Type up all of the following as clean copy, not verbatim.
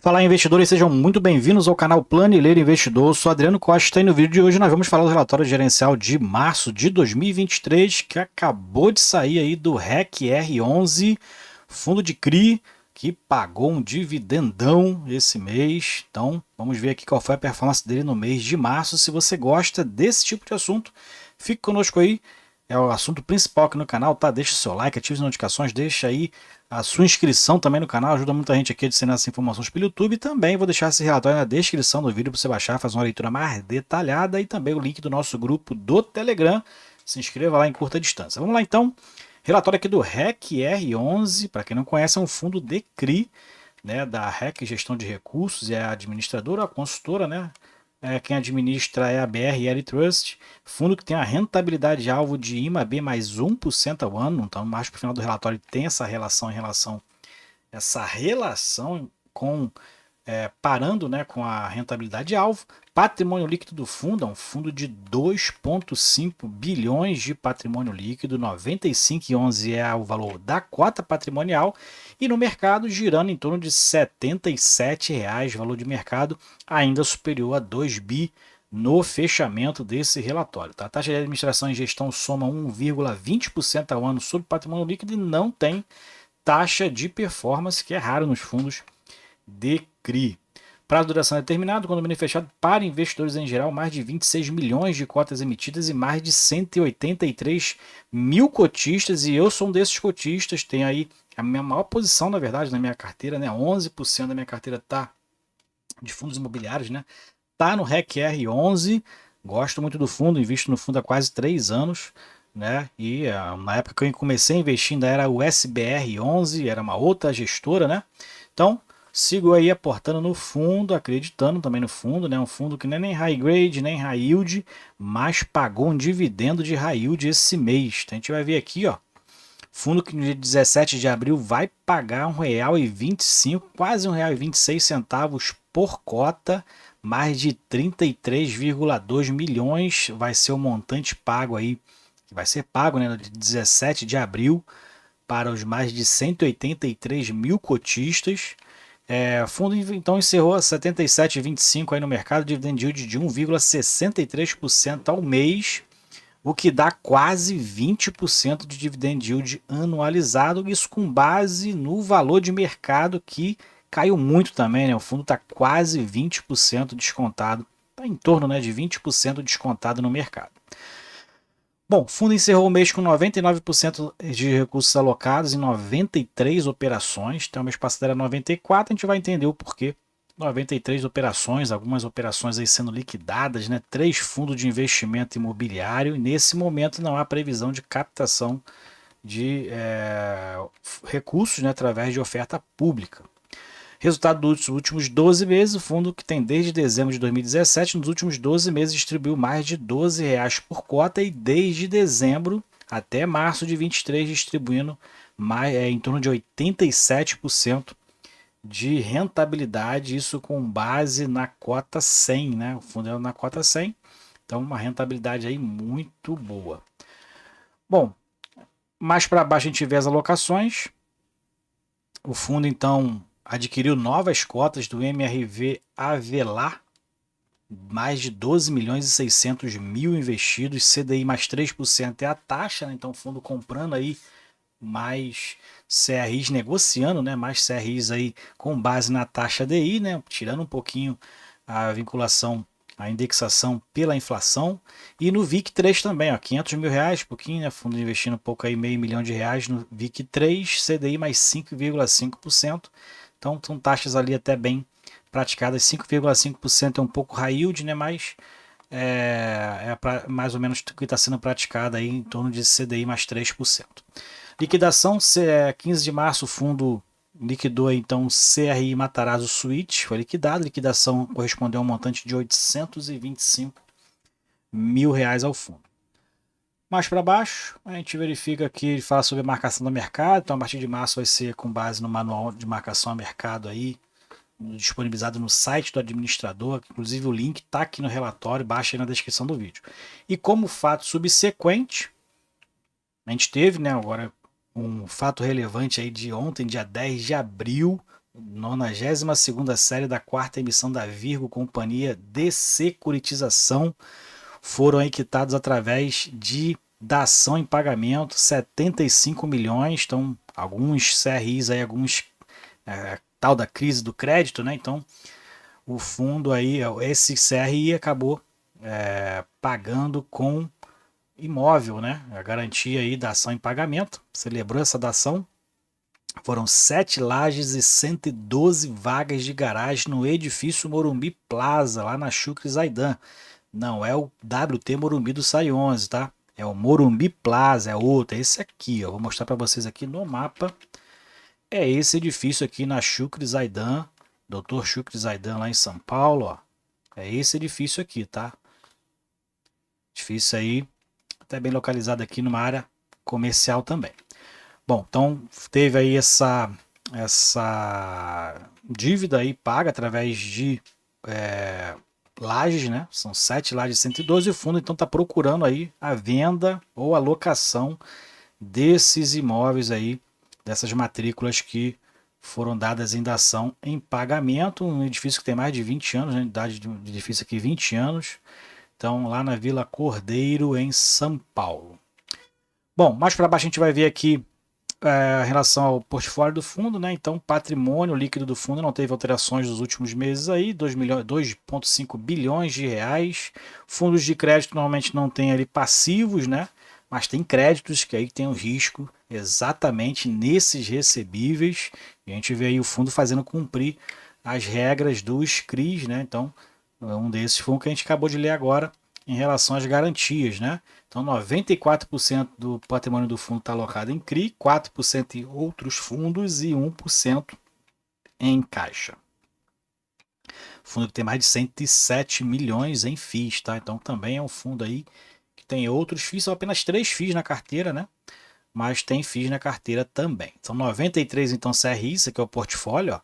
Fala, investidores, sejam muito bem-vindos ao canal Planileiro Investidor. Eu sou Adriano Costa e no vídeo de hoje nós vamos falar do relatório gerencial de março de 2023 que acabou de sair aí do REC R11, fundo de CRI, que pagou um dividendão esse mês. Então vamos ver aqui qual foi a performance dele no mês de março. Se você gosta desse tipo de assunto, fique conosco aí. É o assunto principal aqui no canal, tá? Deixa o seu like, ative as notificações, deixa aí a sua inscrição também no canal, ajuda muita gente aqui a disseminar essas informações pelo YouTube. E também vou deixar esse relatório na descrição do vídeo para você baixar, fazer uma leitura mais detalhada e também o link do nosso grupo do Telegram. Se inscreva lá em curta distância. Vamos lá então. Relatório aqui do REC R11, para quem não conhece, é um fundo de CRI, né, da REC Gestão de Recursos, é a administradora, a consultora, né? Quem administra é a BR Trust, fundo que tem a rentabilidade alvo de IMAB mais 1% ao ano, então mais para o final do relatório tem essa relação com parando, né, com a rentabilidade alvo. Patrimônio líquido do fundo é um fundo de 2,5 bilhões de patrimônio líquido, 95,11 é o valor da cota patrimonial, e no mercado girando em torno de R$ 77,00, valor de mercado ainda superior a 2 bi no fechamento desse relatório. Tá? A taxa de administração e gestão soma 1,20% ao ano sobre patrimônio líquido e não tem taxa de performance, que é raro nos fundos de CRI. Prazo de duração determinado, condomínio fechado para investidores em geral, mais de 26 milhões de cotas emitidas e mais de 183 mil cotistas, e eu sou um desses cotistas, tenho aí a minha maior posição, na verdade, na minha carteira, né? 11% da minha carteira está de fundos imobiliários, né? Tá no REC R11, gosto muito do fundo, invisto no fundo há quase 3 anos, né? E na época que eu comecei a investir ainda era o SBR11, era uma outra gestora, né? Então, sigo aí aportando no fundo, acreditando também no fundo, né? Um fundo que não é nem high grade, nem high yield, mas pagou um dividendo de high yield esse mês. Então a gente vai ver aqui, ó. Fundo que no dia 17 de abril vai pagar R$ 1,25, quase R$ 1,26 por cota, mais de 33,2 milhões vai ser o montante pago aí, que vai ser pago, né, no dia 17 de abril para os mais de 183 mil cotistas. O fundo então encerrou a 77,25 aí no mercado, dividend yield de 1,63% ao mês, o que dá quase 20% de dividend yield anualizado, isso com base no valor de mercado que caiu muito também, né? O fundo está quase 20% descontado, está em torno, né, de 20% descontado no mercado. Bom, o fundo encerrou o mês com 99% de recursos alocados em 93 operações. Então, o mês passado era 94, a gente vai entender o porquê. 93 operações, algumas operações aí sendo liquidadas, né? 3 fundos de investimento imobiliário. E nesse momento não há previsão de captação de recursos, né, através de oferta pública. Resultado dos últimos 12 meses, o fundo que tem desde dezembro de 2017, nos últimos 12 meses distribuiu mais de R$ 12,00 por cota e desde dezembro até março de 23 distribuindo em torno de 87% de rentabilidade, isso com base na cota 100, né? O fundo é na cota 100, então uma rentabilidade aí muito boa. Bom, mais para baixo a gente vê as alocações. O fundo então adquiriu novas cotas do MRV Avelar, mais de 12 milhões e 600 mil investidos, CDI mais 3% é a taxa, né? Então o fundo comprando aí mais CRIs, negociando, né, mais CRIs aí com base na taxa DI, né, tirando um pouquinho a vinculação, a indexação pela inflação, e no VIC3 também, ó, R$ 500 mil, pouquinho, né, fundo investindo um pouco aí, R$ 500 milhões no VIC3, CDI mais 5,5%, então são taxas ali até bem praticadas, 5,5% é um pouco high yield, né, mas mais ou menos o que está sendo praticado aí em torno de CDI mais 3%. Liquidação, 15 de março, o fundo liquidou então CRI Matarazzo Switch, foi liquidado, liquidação correspondeu a um montante de R$ 825 mil ao fundo. Mais para baixo, a gente verifica aqui, ele fala sobre a marcação do mercado, então a partir de março vai ser com base no manual de marcação a mercado aí, disponibilizado no site do administrador, inclusive o link está aqui no relatório, baixa aí na descrição do vídeo. E como fato subsequente, a gente teve, né, agora um fato relevante aí de ontem, dia 10 de abril, 92ª série da quarta emissão da Virgo Companhia de Securitização foram aí quitados através de dação em pagamento, 75 milhões, então alguns CRIs aí, alguns tal da crise do crédito, né? Então o fundo aí, esse CRI acabou pagando com imóvel, né? A garantia aí da ação em pagamento, celebrou essa dação. Foram 7 lajes e 112 vagas de garagem no edifício Morumbi Plaza, lá na Chucre Zaidan. Não é o WT Morumbi do SAI 11, tá? É o Morumbi Plaza, é outro, é esse aqui, ó. Vou mostrar para vocês aqui no mapa. É esse edifício aqui na Chucre Zaidan, Dr. Chucre Zaidan lá em São Paulo, ó. É esse edifício aqui, tá? Edifício aí, até bem localizado aqui numa área comercial também. Bom, então teve aí essa dívida aí paga através de lajes, né? São 7 lajes de 112 e o fundo então está procurando aí a venda ou a locação desses imóveis aí, dessas matrículas que foram dadas em dação em pagamento, um edifício que tem mais de 20 anos, né? Idade de edifício aqui 20 anos, então lá na Vila Cordeiro, em São Paulo. Bom, mais para baixo a gente vai ver aqui em relação ao portfólio do fundo, né? Então, patrimônio líquido do fundo não teve alterações nos últimos meses aí, 2,5 bilhões de reais. Fundos de crédito normalmente não tem ali passivos, né? Mas tem créditos que aí tem o risco exatamente nesses recebíveis. E a gente vê aí o fundo fazendo cumprir as regras dos CRIs, né? Então, um desses foi o que a gente acabou de ler agora em relação às garantias, né? Então, 94% do patrimônio do fundo está alocado em CRI, 4% em outros fundos e 1% em caixa. Fundo que tem mais de 107 milhões em FIIs, tá? Então, também é um fundo aí que tem outros FIIs, são apenas 3 FIIs na carteira, né? Mas tem FIIs na carteira também. São 93, então, CRI, isso aqui é o portfólio, ó.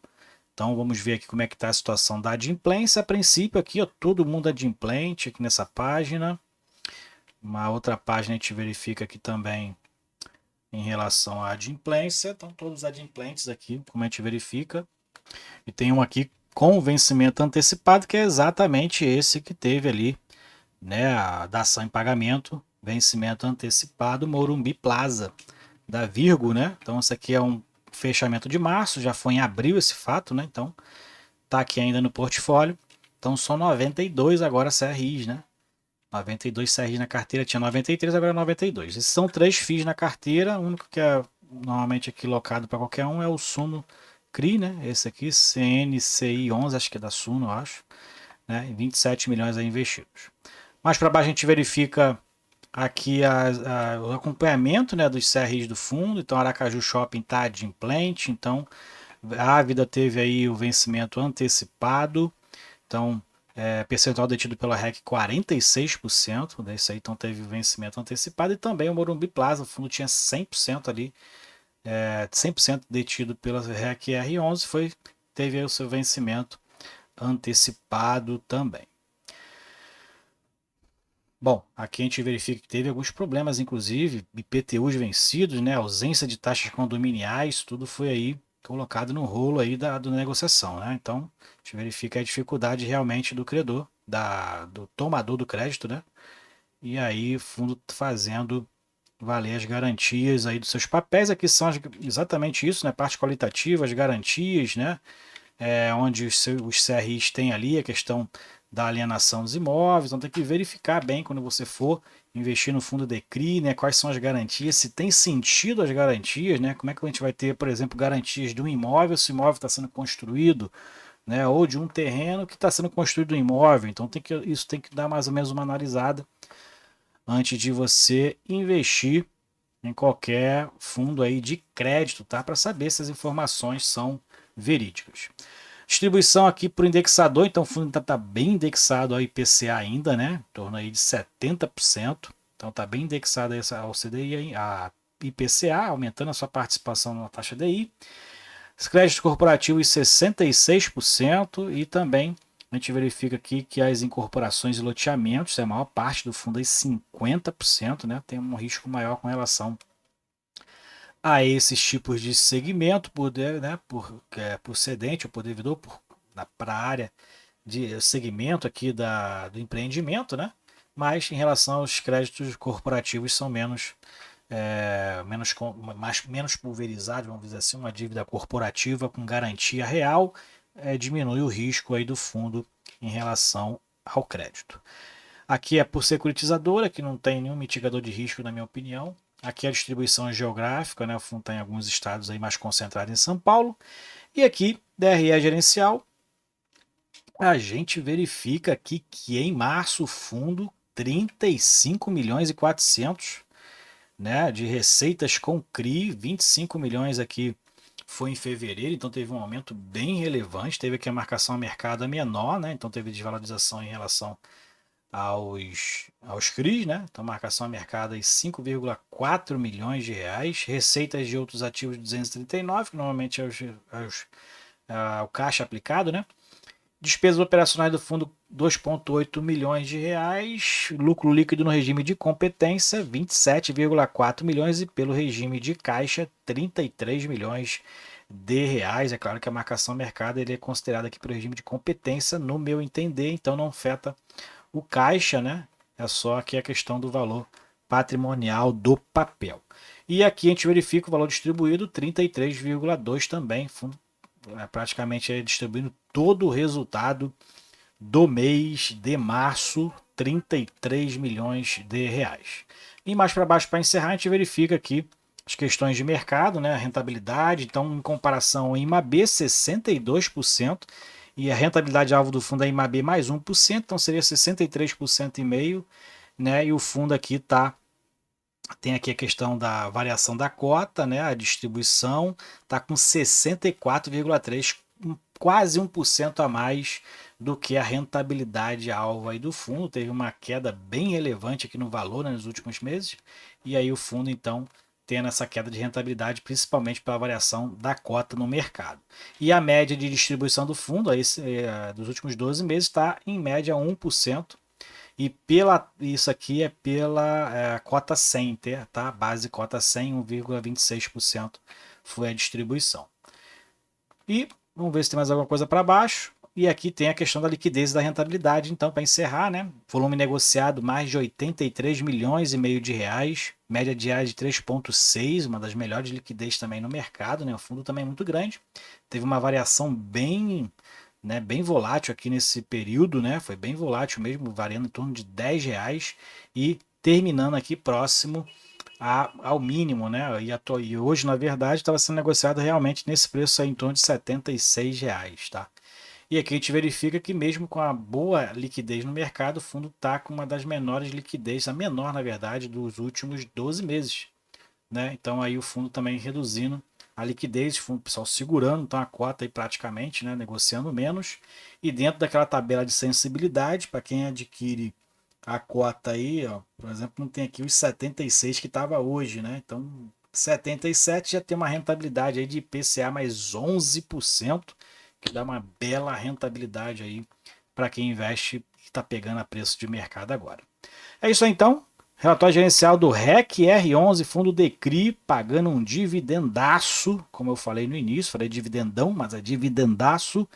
Então, vamos ver aqui como é que está a situação da adimplência. A princípio, aqui, ó, todo mundo adimplente aqui nessa página. Uma outra página a gente verifica aqui também em relação à adimplência. Então, todos os adimplentes aqui, como a gente verifica. E tem um aqui com vencimento antecipado, que é exatamente esse que teve ali, né, a dação em pagamento, vencimento antecipado, Morumbi Plaza, da Virgo, né? Então, esse aqui é um fechamento de março, já foi em abril esse fato, né? Então, tá aqui ainda no portfólio. Então, só 92 agora CRIs, né? 92 CRIs na carteira, tinha 93, agora 92. Esses são 3 FIIs na carteira, o único que é normalmente aqui locado para qualquer um é o Suno CRI, né? Esse aqui, CNCI 11, acho que é da Suno, eu acho, né? 27 milhões aí investidos. Mais para baixo a gente verifica aqui o acompanhamento, né, dos CRIs do fundo. Então, Aracaju Shopping está adimplente, então a Ávida teve aí o vencimento antecipado, então percentual detido pela REC 46%, desse aí então teve vencimento antecipado, e também o Morumbi Plaza, o fundo tinha 100% ali, 100% detido pela REC R11, teve aí o seu vencimento antecipado também. Bom, aqui a gente verifica que teve alguns problemas, inclusive IPTUs vencidos, né, ausência de taxas condominiais, tudo foi aí colocado no rolo aí da negociação, né? Então, a gente verifica a dificuldade realmente do credor, do tomador do crédito, né? E aí o fundo fazendo valer as garantias aí dos seus papéis. Aqui são exatamente isso, né? Parte qualitativa, as garantias, né? Onde os CRIs têm ali a questão da alienação dos imóveis, então tem que verificar bem quando você for investir no fundo de CRI, né, quais são as garantias, se tem sentido as garantias, né, como é que a gente vai ter, por exemplo, garantias de um imóvel, se o imóvel está sendo construído, né, ou de um terreno que está sendo construído um imóvel, então isso tem que dar mais ou menos uma analisada antes de você investir em qualquer fundo aí de crédito, tá, para saber se as informações são verídicas. Distribuição aqui por indexador, então o fundo está bem indexado ao IPCA ainda, né? Em torno aí de 70%. Então está bem indexado ao CDI, a IPCA, aumentando a sua participação na taxa DI. Créditos corporativos 66%, e também a gente verifica aqui que as incorporações e loteamentos, a maior parte do fundo aí 50%, né? Tem um risco maior com relação a esses tipos de segmento né, por cedente ou por devedor, para a área de segmento aqui do empreendimento, né? Mas em relação aos créditos corporativos são menos pulverizados, vamos dizer assim, uma dívida corporativa com garantia real diminui o risco aí do fundo em relação ao crédito. Aqui é por securitizadora, que não tem nenhum mitigador de risco, na minha opinião. Aqui a distribuição geográfica, né? O fundo está em alguns estados aí mais concentrado em São Paulo. E aqui, DRE gerencial, a gente verifica aqui que em março o fundo 35 milhões e 400, né, de receitas com CRI, 25 milhões aqui foi em fevereiro, então teve um aumento bem relevante, teve aqui a marcação a mercado menor, né, então teve desvalorização em relação aos CRIs, né, então marcação a mercado aí 5,4 milhões de reais, receitas de outros ativos 239, que normalmente é o caixa aplicado, né, despesas operacionais do fundo 2,8 milhões de reais, lucro líquido no regime de competência 27,4 milhões e pelo regime de caixa 33 milhões de reais. É claro que a marcação mercado ele é considerada aqui pelo regime de competência, no meu entender, então não afeta o caixa, né? É só aqui a questão do valor patrimonial do papel. E aqui a gente verifica o valor distribuído 33,2 também, fundo praticamente distribuindo todo o resultado do mês de março, 33 milhões de reais. E mais para baixo, para encerrar, a gente verifica aqui as questões de mercado, né, a rentabilidade. Então, em comparação ao IMAB, 62%, e a rentabilidade alvo do fundo é IMAB mais 1%, então seria 63% e meio, né, e o fundo aqui tem aqui a questão da variação da cota, né? A distribuição está com 64,3, quase 1% a mais do que a rentabilidade alvo aí do fundo. Teve uma queda bem relevante aqui no valor, né, nos últimos meses. E aí o fundo, então, tendo essa queda de rentabilidade, principalmente pela variação da cota no mercado. E a média de distribuição do fundo aí, dos últimos 12 meses está em média 1%. E isso aqui é pela cota 100, tá? Base cota 100, 1,26% foi a distribuição. E vamos ver se tem mais alguma coisa para baixo. E aqui tem a questão da liquidez e da rentabilidade. Então, para encerrar, né? Volume negociado mais de 83 milhões e meio de reais, média diária de 3,6, uma das melhores liquidez também no mercado, né? O fundo também é muito grande. Teve uma variação bem volátil aqui nesse período, né? Foi bem volátil mesmo, variando em torno de R$ 10 e terminando aqui próximo ao mínimo, né? E hoje, na verdade, estava sendo negociado realmente nesse preço aí, em torno de R$ 76, tá? E aqui a gente verifica que mesmo com a boa liquidez no mercado, o fundo está com uma das menores liquidez, a menor, na verdade, dos últimos 12 meses, né? Então aí o fundo também reduzindo a liquidez, o fundo pessoal segurando, então a cota aí praticamente, né, negociando menos, e dentro daquela tabela de sensibilidade, para quem adquire a cota aí, ó, por exemplo, não tem aqui os 76 que estava hoje, né? Então 77 já tem uma rentabilidade aí de IPCA mais 11%, que dá uma bela rentabilidade aí para quem investe e está pegando a preço de mercado agora. É isso aí então. Relatório gerencial do REC R11, fundo DECRI, pagando um dividendaço, como eu falei no início, falei dividendão, mas é dividendaço,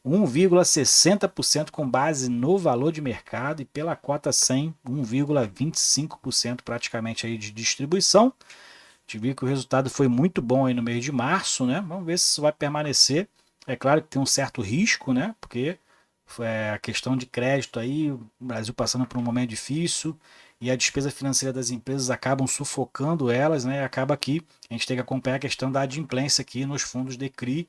1,60% com base no valor de mercado e pela cota 100, 1,25% praticamente aí de distribuição. A gente viu que o resultado foi muito bom aí no mês de março, né? Vamos ver se isso vai permanecer. É claro que tem um certo risco, né? Porque a questão de crédito aí, o Brasil passando por um momento difícil e a despesa financeira das empresas acabam sufocando elas, né? E acaba que a gente tem que acompanhar a questão da adimplência aqui nos fundos de CRI.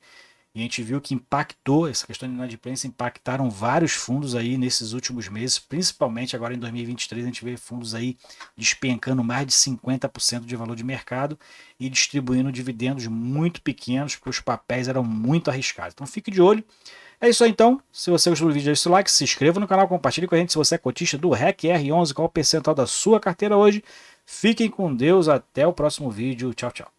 E a gente viu que impactou, essa questão de inadimplência impactaram vários fundos aí nesses últimos meses, principalmente agora em 2023 a gente vê fundos aí despencando mais de 50% de valor de mercado e distribuindo dividendos muito pequenos, porque os papéis eram muito arriscados. Então fique de olho. É isso aí então, se você gostou do vídeo, deixe o like, se inscreva no canal, compartilhe com a gente se você é cotista do REC R11, qual o percentual da sua carteira hoje. Fiquem com Deus, até o próximo vídeo, tchau, tchau.